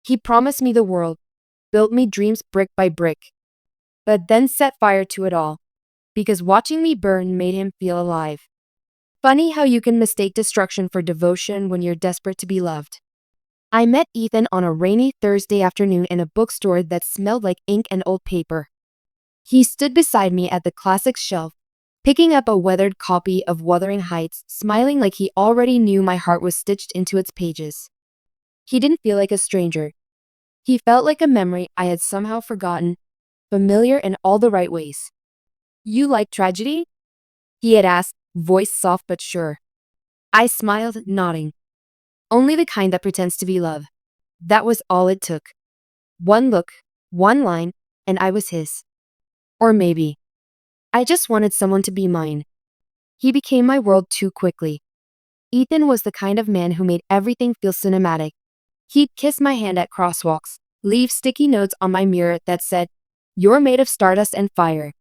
He promised me the world, built me dreams brick by brick, but then set fire to it all, because watching me burn made him feel alive. Funny how you can mistake destruction for devotion when you're desperate to be loved. I met Ethan on a rainy Thursday afternoon in a bookstore that smelled like ink and old paper. He stood beside me at the classics shelf, picking up a weathered copy of Wuthering Heights, smiling like he already knew my heart was stitched into its pages. He didn't feel like a stranger. He felt like a memory I had somehow forgotten, familiar in all the right ways. "You like tragedy?" he had asked, voice soft but sure. I smiled, nodding. Only the kind that pretends to be love. That was all it took. One look, one line, and I was his. Or maybe I just wanted someone to be mine. He became my world too quickly. Ethan was the kind of man who made everything feel cinematic. He'd kiss my hand at crosswalks, leave sticky notes on my mirror that said, "You're made of stardust and fire."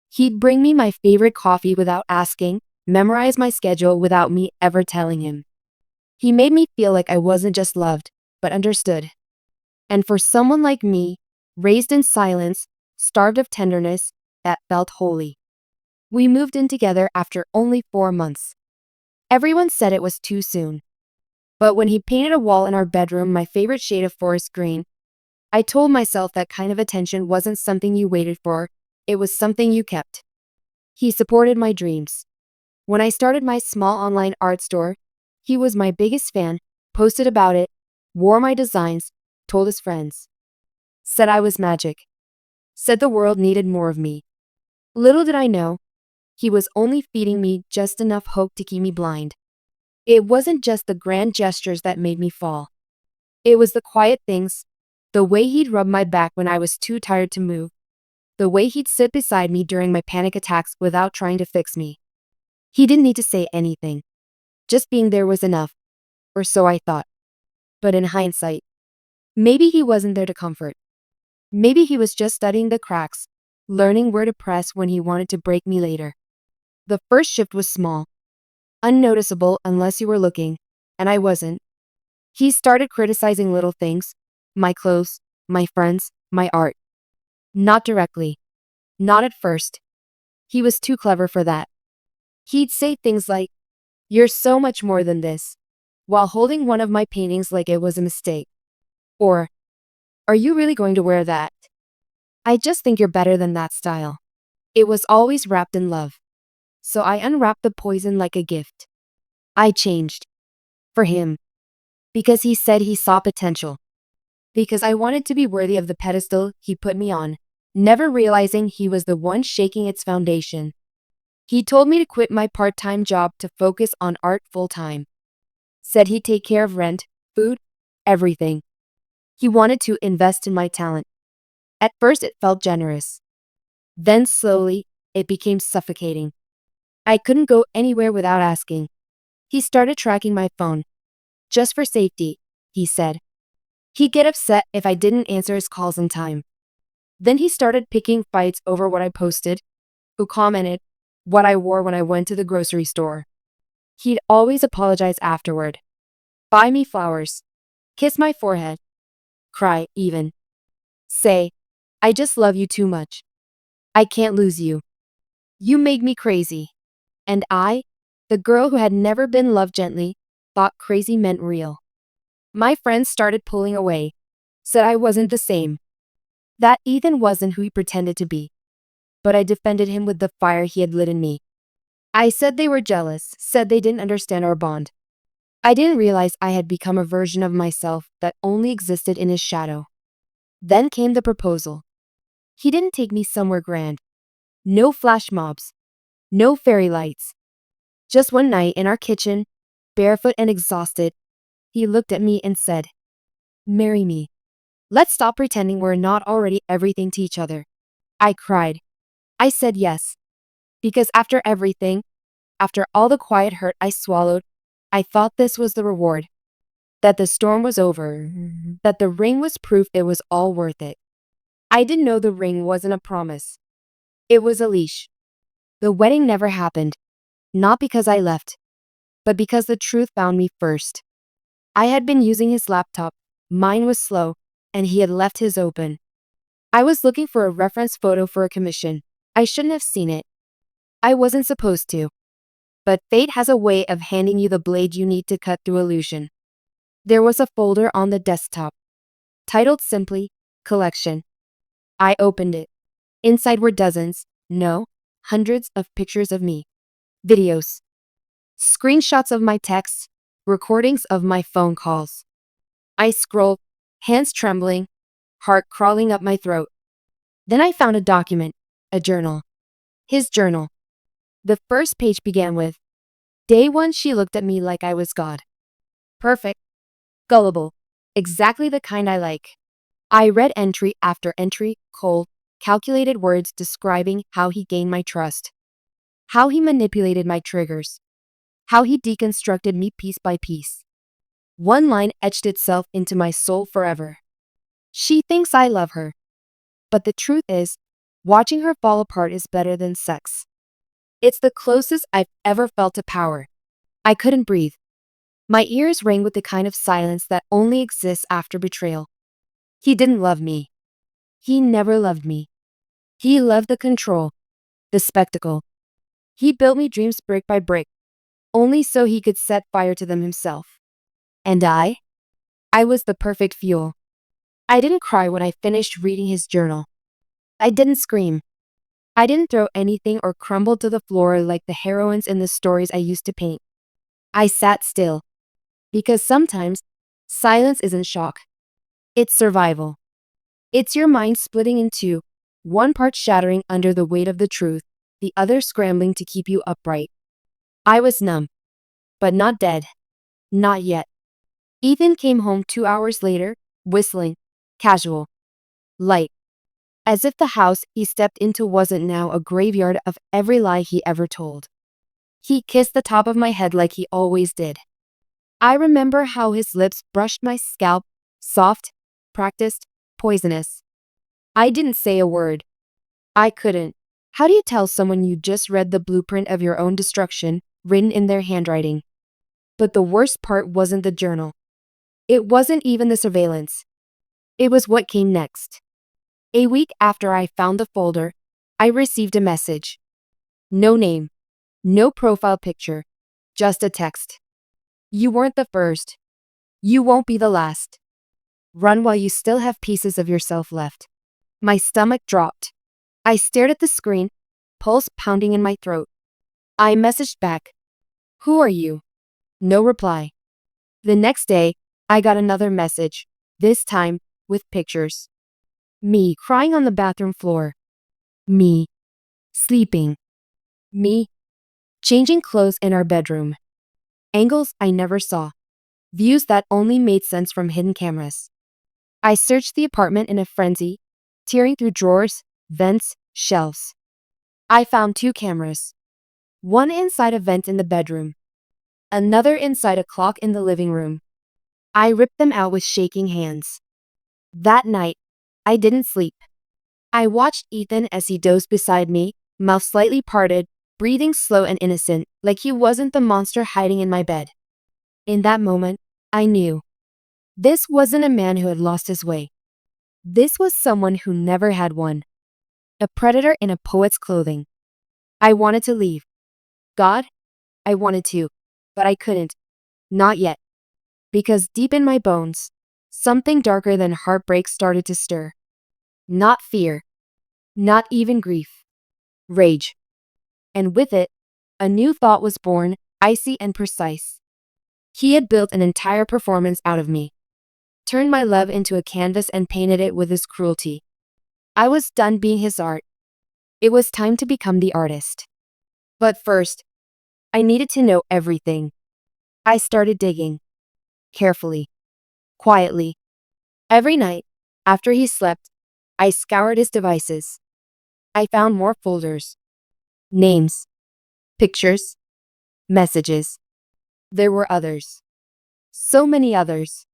He'd bring me my favorite coffee without asking, memorize my schedule without me ever telling him. He made me feel like I wasn't just loved, but understood. And for someone like me, raised in silence, starved of tenderness, that felt holy. We moved in together after only 4 months. Everyone said it was too soon. But when he painted a wall in our bedroom my favorite shade of forest green, I told myself that kind of attention wasn't something you waited for, it was something you kept. He supported my dreams. When I started my small online art store, he was my biggest fan, posted about it, wore my designs, told his friends. Said I was magic. Said the world needed more of me. Little did I know, he was only feeding me just enough hope to keep me blind. It wasn't just the grand gestures that made me fall. It was the quiet things, the way he'd rub my back when I was too tired to move, the way he'd sit beside me during my panic attacks without trying to fix me. He didn't need to say anything. Just being there was enough, or so I thought. But in hindsight, maybe he wasn't there to comfort. Maybe he was just studying the cracks, learning where to press when he wanted to break me later. The first shift was small, unnoticeable unless you were looking, and I wasn't. He started criticizing little things, my clothes, my friends, my art. Not directly. Not at first. He was too clever for that. He'd say things like, "You're so much more than this," while holding one of my paintings like it was a mistake. Or, "Are you really going to wear that? I just think you're better than that style." It was always wrapped in love. So I unwrapped the poison like a gift. I changed. For him. Because he said he saw potential. Because I wanted to be worthy of the pedestal he put me on, never realizing he was the one shaking its foundation. He told me to quit my part-time job to focus on art full-time. Said he'd take care of rent, food, everything. He wanted to invest in my talent. At first it felt generous. Then slowly, it became suffocating. I couldn't go anywhere without asking. He started tracking my phone. Just for safety, he said. He'd get upset if I didn't answer his calls in time. Then he started picking fights over what I posted, who commented, what I wore when I went to the grocery store. He'd always apologize afterward. Buy me flowers. Kiss my forehead. Cry, even. Say, "I just love you too much. I can't lose you. You make me crazy." And I, the girl who had never been loved gently, thought crazy meant real. My friends started pulling away, said I wasn't the same. That Ethan wasn't who he pretended to be. But I defended him with the fire he had lit in me. I said they were jealous, said they didn't understand our bond. I didn't realize I had become a version of myself that only existed in his shadow. Then came the proposal. He didn't take me somewhere grand. No flash mobs. No fairy lights. Just one night in our kitchen, barefoot and exhausted, he looked at me and said, "Marry me. Let's stop pretending we're not already everything to each other." I cried. I said yes. Because after everything, after all the quiet hurt I swallowed, I thought this was the reward. That the storm was over. That the ring was proof it was all worth it. I didn't know the ring wasn't a promise. It was a leash. The wedding never happened. Not because I left, but because the truth found me first. I had been using his laptop, Mine was slow, and he had left his open. I was looking for a reference photo for a commission. I shouldn't have seen it. I wasn't supposed to. But fate has a way of handing you the blade you need to cut through illusion. There was a folder on the desktop, titled simply, Collection. I opened it. Inside were dozens, no, hundreds of pictures of me. Videos. Screenshots of my texts, recordings of my phone calls. I scrolled, hands trembling, heart crawling up my throat. Then I found a document, a journal. His journal. The first page began with, Day 1 she looked at me like I was God. Perfect. Gullible. Exactly the kind I like. I read entry after entry, cold, calculated words describing how he gained my trust. How he manipulated my triggers. How he deconstructed me piece by piece. One line etched itself into my soul forever. She thinks I love her. But the truth is, watching her fall apart is better than sex. It's the closest I've ever felt to power. I couldn't breathe. My ears rang with the kind of silence that only exists after betrayal. He didn't love me. He never loved me. He loved the control, the spectacle. He built me dreams brick by brick, only so he could set fire to them himself. And I was the perfect fuel. I didn't cry when I finished reading his journal. I didn't scream. I didn't throw anything or crumble to the floor like the heroines in the stories I used to paint. I sat still. Because sometimes, silence isn't shock. It's survival. It's your mind splitting in two, one part shattering under the weight of the truth, the other scrambling to keep you upright. I was numb. But not dead. Not yet. Ethan came home 2 hours later, whistling. Casual. Light. As if the house he stepped into wasn't now a graveyard of every lie he ever told. He kissed the top of my head like he always did. I remember how his lips brushed my scalp, soft, practiced, poisonous. I didn't say a word. I couldn't. How do you tell someone you just read the blueprint of your own destruction, written in their handwriting? But the worst part wasn't the journal. It wasn't even the surveillance. It was what came next. A week after I found the folder, I received a message. No name. No profile picture. Just a text. You weren't the first. You won't be the last. Run while you still have pieces of yourself left. My stomach dropped. I stared at the screen, pulse pounding in my throat. I messaged back. Who are you? No reply. The next day, I got another message, this time with pictures. Me crying on the bathroom floor. Me sleeping. Me changing clothes in our bedroom. Angles I never saw. Views that only made sense from hidden cameras. I searched the apartment in a frenzy, tearing through drawers, vents, shelves. I found 2 cameras. One inside a vent in the bedroom. Another inside a clock in the living room. I ripped them out with shaking hands. That night, I didn't sleep. I watched Ethan as he dozed beside me, mouth slightly parted, breathing slow and innocent, like he wasn't the monster hiding in my bed. In that moment, I knew. This wasn't a man who had lost his way. This was someone who never had one. A predator in a poet's clothing. I wanted to leave. God, I wanted to, but I couldn't. Not yet. Because deep in my bones, something darker than heartbreak started to stir. Not fear. Not even grief. Rage. And with it, a new thought was born, icy and precise. He had built an entire performance out of me. Turned my love into a canvas and painted it with his cruelty. I was done being his art. It was time to become the artist. But first, I needed to know everything. I started digging. Carefully. Quietly. Every night, after he slept, I scoured his devices. I found more folders. Names. Pictures. Messages. There were others. So many others.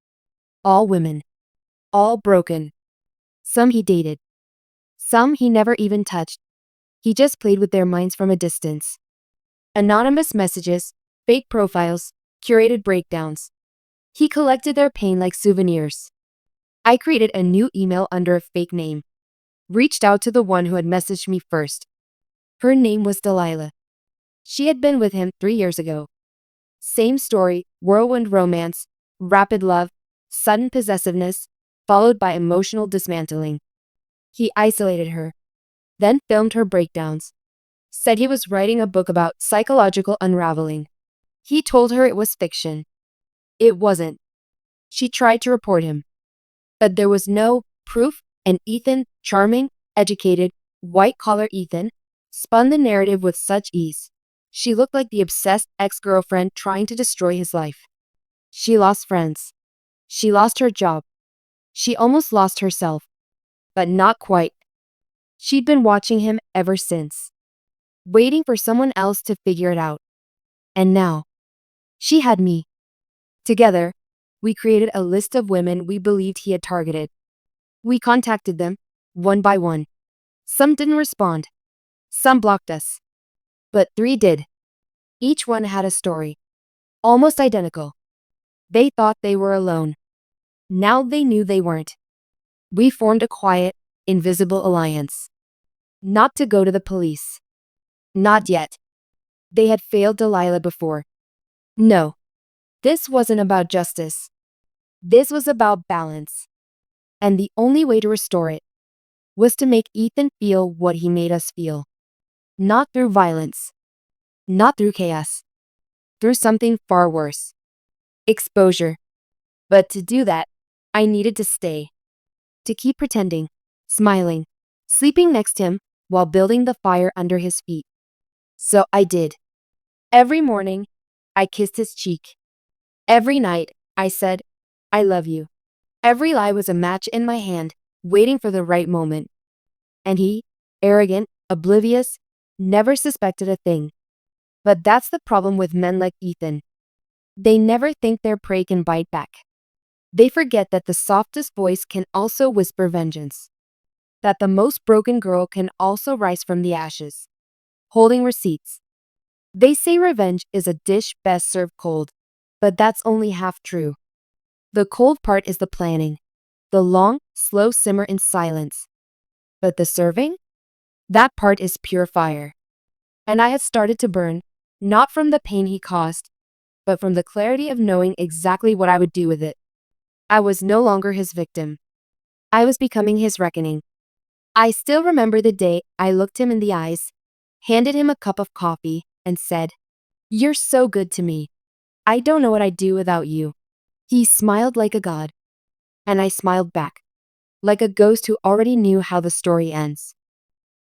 All women. All broken. Some he dated. Some he never even touched. He just played with their minds from a distance. Anonymous messages, fake profiles, curated breakdowns. He collected their pain like souvenirs. I created a new email under a fake name. Reached out to the one who had messaged me first. Her name was Delilah. She had been with him 3 years ago. Same story, whirlwind romance, rapid love, sudden possessiveness, followed by emotional dismantling. He isolated her, then filmed her breakdowns. Said he was writing a book about psychological unraveling. He told her it was fiction. It wasn't. She tried to report him, but there was no proof, and Ethan, charming, educated, white-collar Ethan, spun the narrative with such ease. She looked like the obsessed ex-girlfriend trying to destroy his life. She lost friends. She lost her job. She almost lost herself. But not quite. She'd been watching him ever since, waiting for someone else to figure it out. And now, she had me. Together, we created a list of women we believed he had targeted. We contacted them, one by one. Some didn't respond. Some blocked us. But 3 did. Each one had a story, almost identical. They thought they were alone. Now they knew they weren't. We formed a quiet, invisible alliance. Not to go to the police. Not yet. They had failed Delilah before. No. This wasn't about justice. This was about balance. And the only way to restore it was to make Ethan feel what he made us feel. Not through violence. Not through chaos. Through something far worse. Exposure. But to do that, I needed to stay. To keep pretending, smiling, sleeping next to him while building the fire under his feet. So I did. Every morning, I kissed his cheek. Every night, I said, I love you. Every lie was a match in my hand, waiting for the right moment. And he, arrogant, oblivious, never suspected a thing. But that's the problem with men like Ethan. They never think their prey can bite back. They forget that the softest voice can also whisper vengeance. That the most broken girl can also rise from the ashes, holding receipts. They say revenge is a dish best served cold, but that's only half true. The cold part is the planning, the long, slow simmer in silence. But the serving? That part is pure fire. And I had started to burn, not from the pain he caused, but from the clarity of knowing exactly what I would do with it. I was no longer his victim. I was becoming his reckoning. I still remember the day I looked him in the eyes, handed him a cup of coffee, and said, "You're so good to me. I don't know what I'd do without you." He smiled like a god. And I smiled back, like a ghost who already knew how the story ends.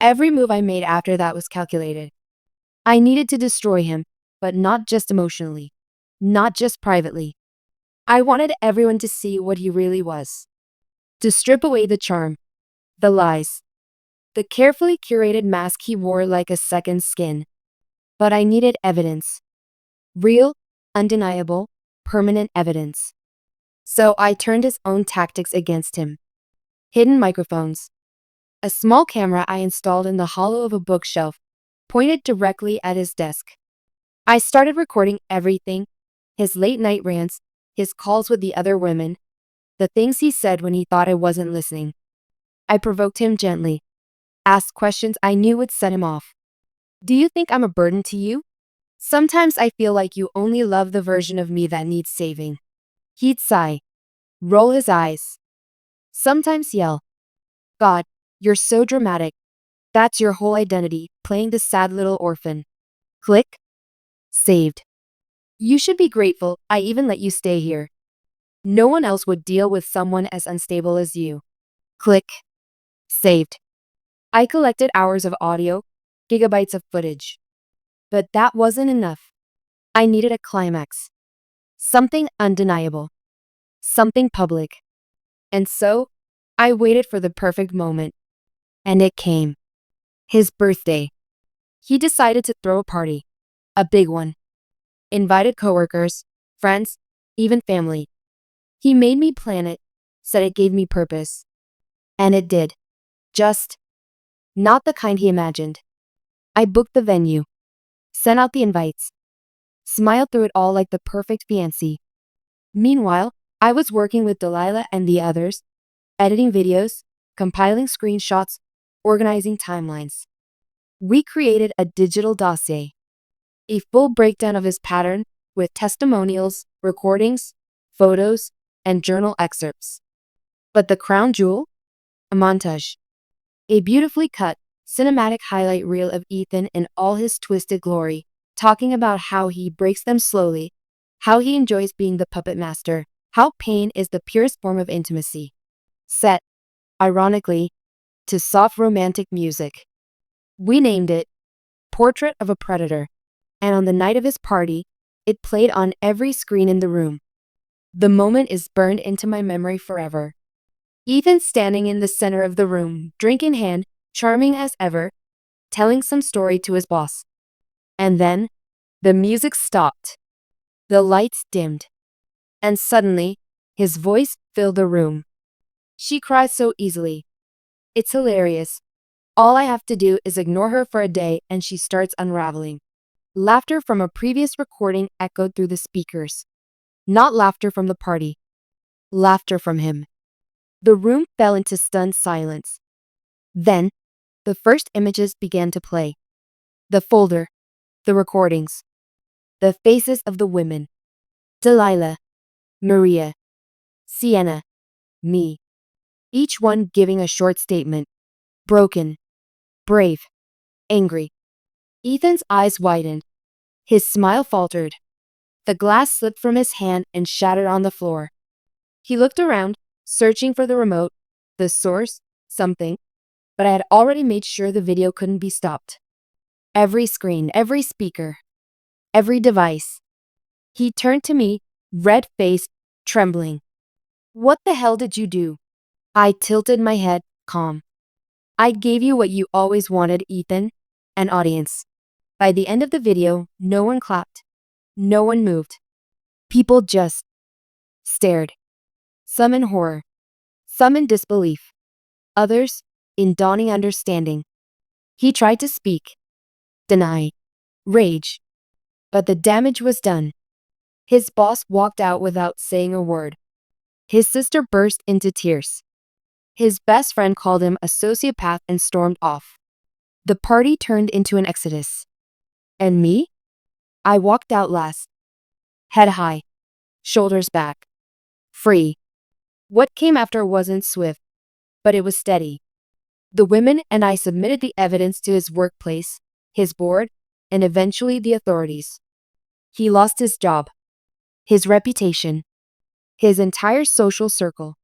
Every move I made after that was calculated. I needed to destroy him, but not just emotionally, not just privately. I wanted everyone to see what he really was. To strip away the charm, the lies, the carefully curated mask he wore like a second skin. But I needed evidence. Real, undeniable, permanent evidence. So I turned his own tactics against him. Hidden microphones. A small camera I installed in the hollow of a bookshelf, pointed directly at his desk. I started recording everything, his late night rants, his calls with the other women, the things he said when he thought I wasn't listening. I provoked him gently, asked questions I knew would set him off. Do you think I'm a burden to you? Sometimes I feel like you only love the version of me that needs saving. He'd sigh, roll his eyes, sometimes yell, God, you're so dramatic. That's your whole identity, playing the sad little orphan. Click. Saved. You should be grateful I even let you stay here. No one else would deal with someone as unstable as you. Click. Saved. I collected hours of audio, gigabytes of footage. But that wasn't enough. I needed a climax. Something undeniable. Something public. And so, I waited for the perfect moment. And it came. His birthday. He decided to throw a party. A big one. Invited coworkers, friends, even family. He made me plan it, said it gave me purpose. And it did. Just not the kind he imagined. I booked the venue, sent out the invites, smiled through it all like the perfect fiancé. Meanwhile, I was working with Delilah and the others, editing videos, compiling screenshots, organizing timelines. We created a digital dossier, a full breakdown of his pattern with testimonials, recordings, photos, and journal excerpts. But the crown jewel? A montage. A beautifully cut, cinematic highlight reel of Ethan in all his twisted glory, talking about how he breaks them slowly, how he enjoys being the puppet master, how pain is the purest form of intimacy. Set, ironically, to soft romantic music. We named it Portrait of a Predator, and on the night of his party, it played on every screen in the room. The moment is burned into my memory forever. Ethan standing in the center of the room, drink in hand, charming as ever, telling some story to his boss. And then, the music stopped. The lights dimmed. And suddenly, his voice filled the room. She cries so easily. It's hilarious. All I have to do is ignore her for a day and she starts unraveling. Laughter from a previous recording echoed through the speakers. Not laughter from the party. Laughter from him. The room fell into stunned silence. Then, the first images began to play. The folder, the recordings, the faces of the women. Delilah, Maria, Sienna, me. Each one giving a short statement. Broken, brave, angry. Ethan's eyes widened. His smile faltered. The glass slipped from his hand and shattered on the floor. He looked around, searching for the remote, the source, something, but I had already made sure the video couldn't be stopped. Every screen, every speaker, every device. He turned to me, red-faced, trembling. What the hell did you do? I tilted my head, calm. I gave you what you always wanted, Ethan, an audience. By the end of the video, no one clapped. No one moved. People just stared. Some in horror. Some in disbelief. Others in dawning understanding. He tried to speak, deny, rage. But the damage was done. His boss walked out without saying a word. His sister burst into tears. His best friend called him a sociopath and stormed off. The party turned into an exodus. And me? I walked out last. Head high. Shoulders back. Free. What came after wasn't swift, but it was steady. The women and I submitted the evidence to his workplace, his board, and eventually the authorities. He lost his job, his reputation, his entire social circle.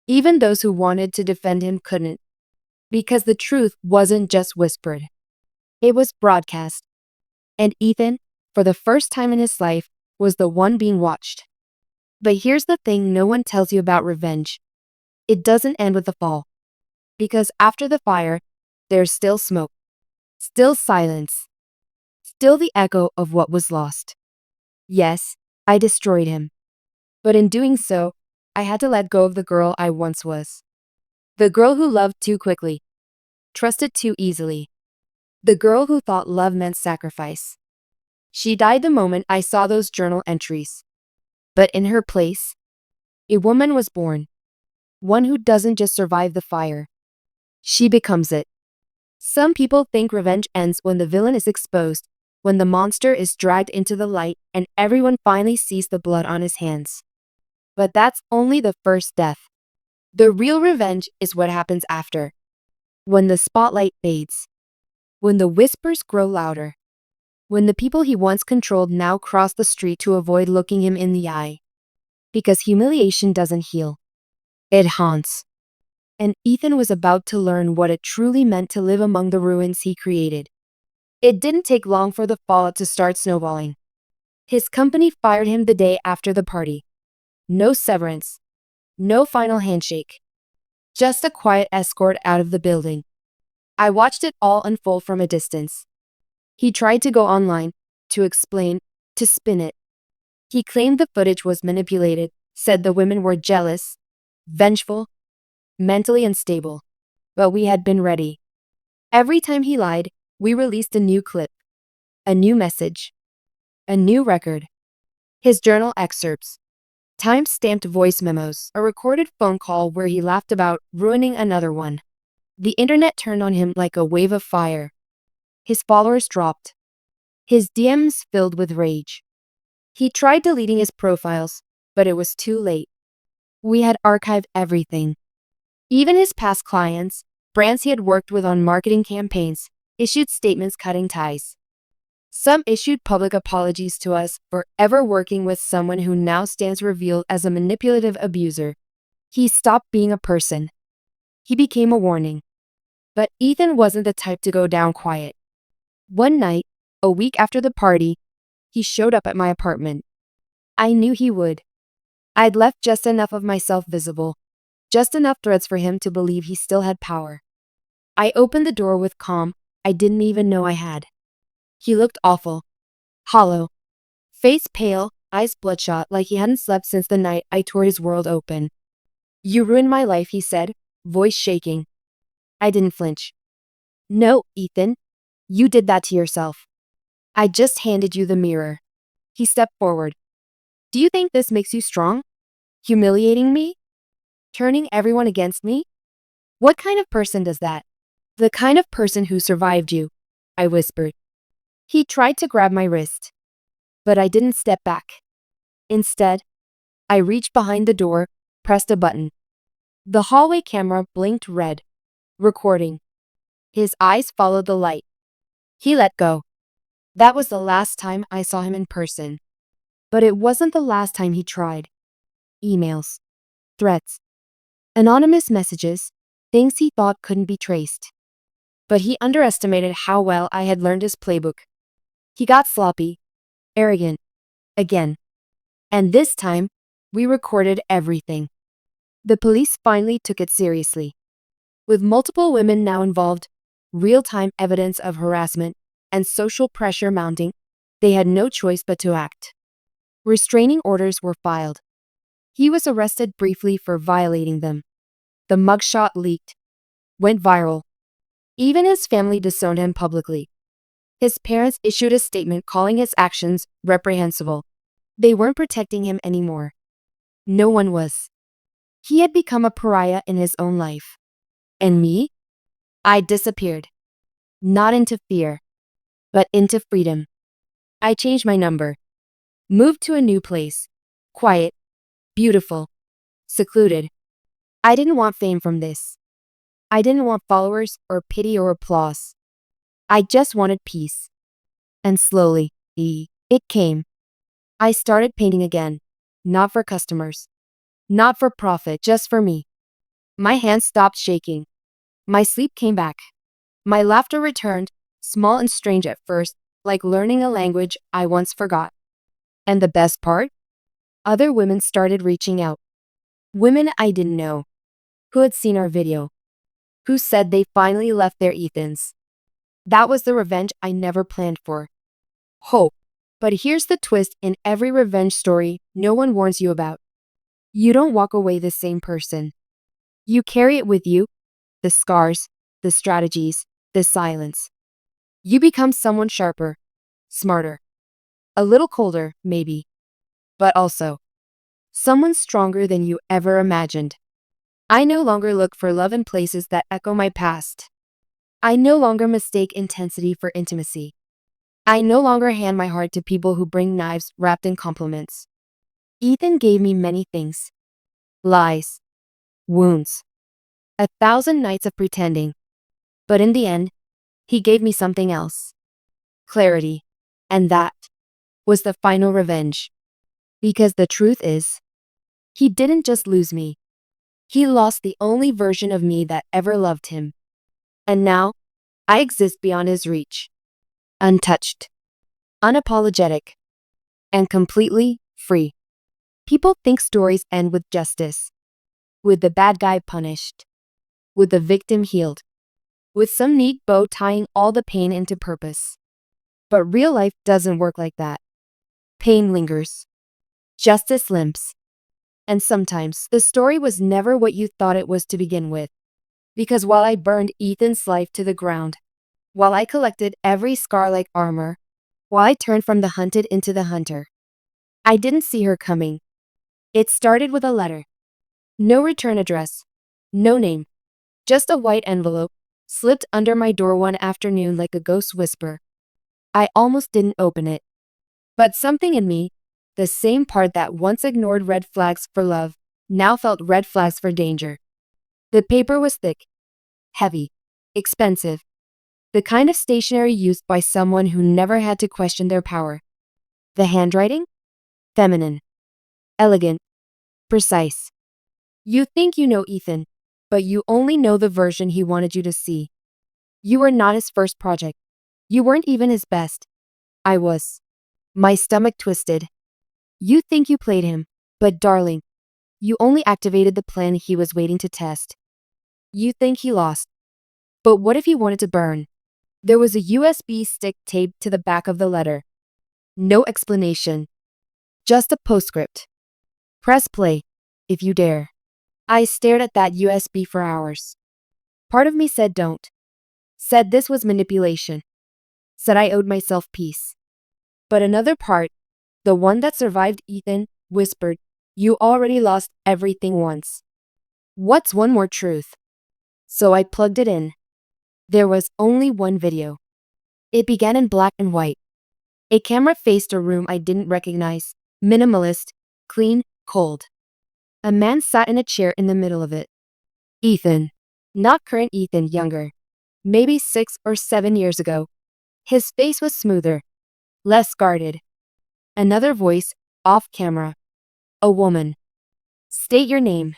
Even those who wanted to defend him couldn't, because the truth wasn't just whispered. It was broadcast. And Ethan, for the first time in his life, was the one being watched. But here's the thing no one tells you about revenge. It doesn't end with the fall. Because after the fire, there's still smoke. Still silence. Still the echo of what was lost. Yes, I destroyed him. But in doing so, I had to let go of the girl I once was. The girl who loved too quickly. Trusted too easily. The girl who thought love meant sacrifice. She died the moment I saw those journal entries. But in her place, a woman was born. One who doesn't just survive the fire. She becomes it. Some people think revenge ends when the villain is exposed, when the monster is dragged into the light and everyone finally sees the blood on his hands. But that's only the first death. The real revenge is what happens after. When the spotlight fades. When the whispers grow louder. When the people he once controlled now cross the street to avoid looking him in the eye. Because humiliation doesn't heal. It haunts. And Ethan was about to learn what it truly meant to live among the ruins he created. It didn't take long for the fallout to start snowballing. His company fired him the day after the party. No severance. No final handshake. Just a quiet escort out of the building. I watched it all unfold from a distance. He tried to go online, to explain, to spin it. He claimed the footage was manipulated, said the women were jealous, vengeful, mentally unstable. But we had been ready. Every time he lied, we released a new clip, a new message, a new record. His journal excerpts, Time-stamped voice memos, a recorded phone call where he laughed about ruining another one. The internet turned on him like a wave of fire. His followers dropped. His DMs filled with rage. He tried deleting his profiles, but it was too late. We had archived everything. Even his past clients, brands he had worked with on marketing campaigns, issued statements cutting ties. Some issued public apologies to us for ever working with someone who now stands revealed as a manipulative abuser. He stopped being a person. He became a warning. But Ethan wasn't the type to go down quiet. One night, a week after the party, he showed up at my apartment. I knew he would. I'd left just enough of myself visible, just enough threads for him to believe he still had power. I opened the door with calm I didn't even know I had. He looked awful. Hollow. Face pale, eyes bloodshot like he hadn't slept since the night I tore his world open. "You ruined my life," he said, voice shaking. I didn't flinch. "No, Ethan. You did that to yourself. I just handed you the mirror." He stepped forward. "Do you think this makes you strong? Humiliating me? Turning everyone against me? What kind of person does that?" "The kind of person who survived you," I whispered. He tried to grab my wrist, but I didn't step back. Instead, I reached behind the door, pressed a button. The hallway camera blinked red, recording. His eyes followed the light. He let go. That was the last time I saw him in person. But it wasn't the last time he tried. Emails, threats, anonymous messages, things he thought couldn't be traced. But he underestimated how well I had learned his playbook. He got sloppy, arrogant, again. And this time, we recorded everything. The police finally took it seriously. With multiple women now involved, real-time evidence of harassment, and social pressure mounting, they had no choice but to act. Restraining orders were filed. He was arrested briefly for violating them. The mugshot leaked, went viral. Even his family disowned him publicly. His parents issued a statement calling his actions reprehensible. They weren't protecting him anymore. No one was. He had become a pariah in his own life. And me? I disappeared. Not into fear, but into freedom. I changed my number. Moved to a new place. Quiet, beautiful, secluded. I didn't want fame from this. I didn't want followers or pity or applause. I just wanted peace. And slowly, it came. I started painting again. Not for customers. Not for profit, just for me. My hands stopped shaking. My sleep came back. My laughter returned, small and strange at first, like learning a language I once forgot. And the best part? Other women started reaching out. Women I didn't know, who had seen our video, who said they finally left their Ethans. That was the revenge I never planned for. Hope. But here's the twist in every revenge story no one warns you about. You don't walk away the same person. You carry it with you, the scars, the strategies, the silence. You become someone sharper, smarter, a little colder, maybe, but also someone stronger than you ever imagined. I no longer look for love in places that echo my past. I no longer mistake intensity for intimacy. I no longer hand my heart to people who bring knives wrapped in compliments. Ethan gave me many things. Lies. Wounds. 1,000 nights of pretending. But in the end, he gave me something else. Clarity. And that was the final revenge. Because the truth is, he didn't just lose me. He lost the only version of me that ever loved him. And now, I exist beyond his reach. Untouched. Unapologetic. And completely free. People think stories end with justice. With the bad guy punished. With the victim healed. With some neat bow tying all the pain into purpose. But real life doesn't work like that. Pain lingers. Justice limps. And sometimes, the story was never what you thought it was to begin with. Because while I burned Ethan's life to the ground, while I collected every scar like armor, while I turned from the hunted into the hunter, I didn't see her coming. It started with a letter. No return address. No name. Just a white envelope, slipped under my door one afternoon like a ghost whisper. I almost didn't open it. But something in me, the same part that once ignored red flags for love, now felt red flags for danger. The paper was thick, heavy, expensive. The kind of stationery used by someone who never had to question their power. The handwriting? Feminine. Elegant. Precise. You think you know Ethan, but you only know the version he wanted you to see. You were not his first project. You weren't even his best. I was. My stomach twisted. You think you played him, but darling, you only activated the plan he was waiting to test. You think he lost. But what if he wanted to burn? There was a USB stick taped to the back of the letter. No explanation. Just a postscript. Press play, if you dare. I stared at that USB for hours. Part of me said don't. Said this was manipulation. Said I owed myself peace. But another part, the one that survived Ethan, whispered, you already lost everything once. What's one more truth? So I plugged it in. There was only one video. It began in black and white. A camera faced a room I didn't recognize. Minimalist, clean, cold. A man sat in a chair in the middle of it. Ethan. Not current Ethan, younger. Maybe 6 or 7 years ago. His face was smoother. Less guarded. Another voice, off camera. A woman. State your name.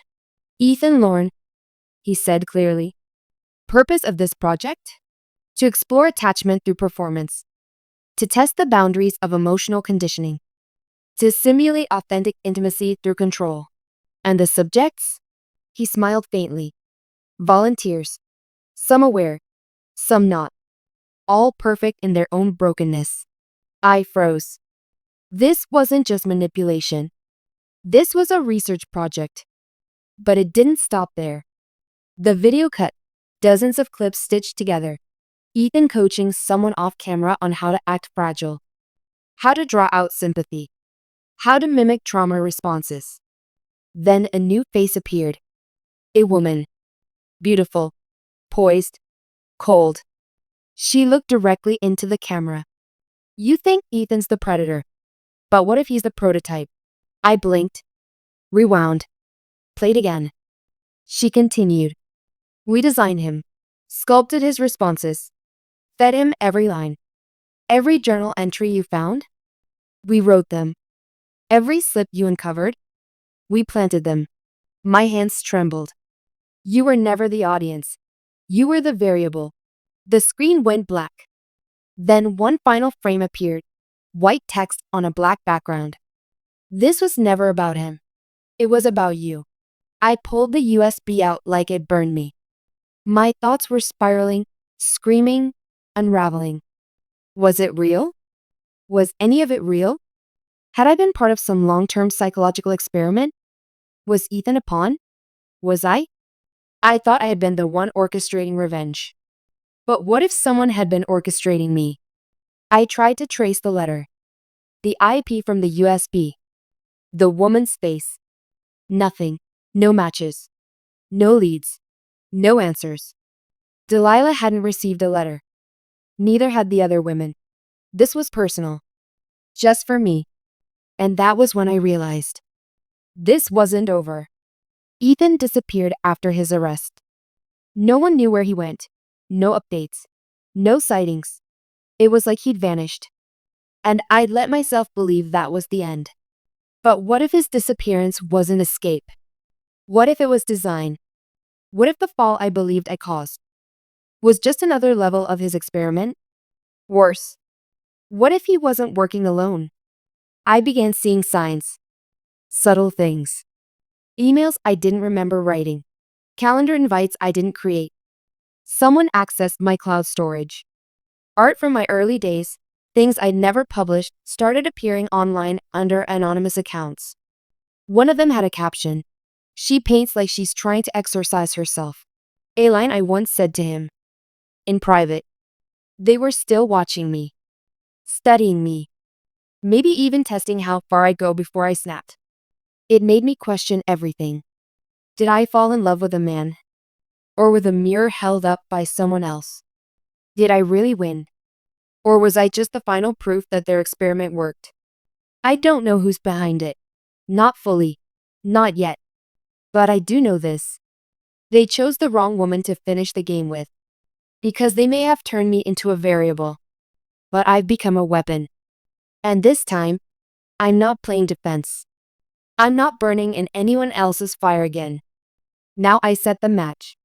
Ethan Lorne, he said clearly. Purpose of this project? To explore attachment through performance. To test the boundaries of emotional conditioning. To simulate authentic intimacy through control. And the subjects? He smiled faintly. Volunteers. Some aware. Some not. All perfect in their own brokenness. I froze. This wasn't just manipulation. This was a research project. But it didn't stop there. The video cut. Dozens of clips stitched together. Ethan coaching someone off camera on how to act fragile. How to draw out sympathy. How to mimic trauma responses. Then a new face appeared. A woman. Beautiful. Poised. Cold. She looked directly into the camera. You think Ethan's the predator. But what if he's the prototype? I blinked. Rewound. Played again. She continued. We designed him. Sculpted his responses. Fed him every line. Every journal entry you found. We wrote them. Every slip you uncovered. We planted them. My hands trembled. You were never the audience. You were the variable. The screen went black. Then one final frame appeared. White text on a black background. This was never about him. It was about you. I pulled the USB out like it burned me. My thoughts were spiraling, screaming, unraveling. Was it real? Was any of it real? Had I been part of some long-term psychological experiment? Was Ethan a pawn? Was I? I thought I had been the one orchestrating revenge. But what if someone had been orchestrating me? I tried to trace the letter. The IP from the USB. The woman's face. Nothing. No matches. No leads. No answers. Delilah hadn't received a letter. Neither had the other women. This was personal. Just for me. And that was when I realized. This wasn't over. Ethan disappeared after his arrest. No one knew where he went. No updates. No sightings. It was like he'd vanished. And I'd let myself believe that was the end. But what if his disappearance was an escape? What if it was design? What if the fall I believed I caused was just another level of his experiment? Worse. What if he wasn't working alone? I began seeing signs. Subtle things. Emails I didn't remember writing. Calendar invites I didn't create. Someone accessed my cloud storage. Art from my early days, things I'd never published, started appearing online under anonymous accounts. One of them had a caption. She paints like she's trying to exorcise herself. A line I once said to him. In private. They were still watching me. Studying me. Maybe even testing how far I go before I snapped. It made me question everything. Did I fall in love with a man? Or with a mirror held up by someone else? Did I really win? Or was I just the final proof that their experiment worked? I don't know who's behind it. Not fully. Not yet. But I do know this. They chose the wrong woman to finish the game with. Because they may have turned me into a variable. But I've become a weapon. And this time, I'm not playing defense. I'm not burning in anyone else's fire again. Now I set the match.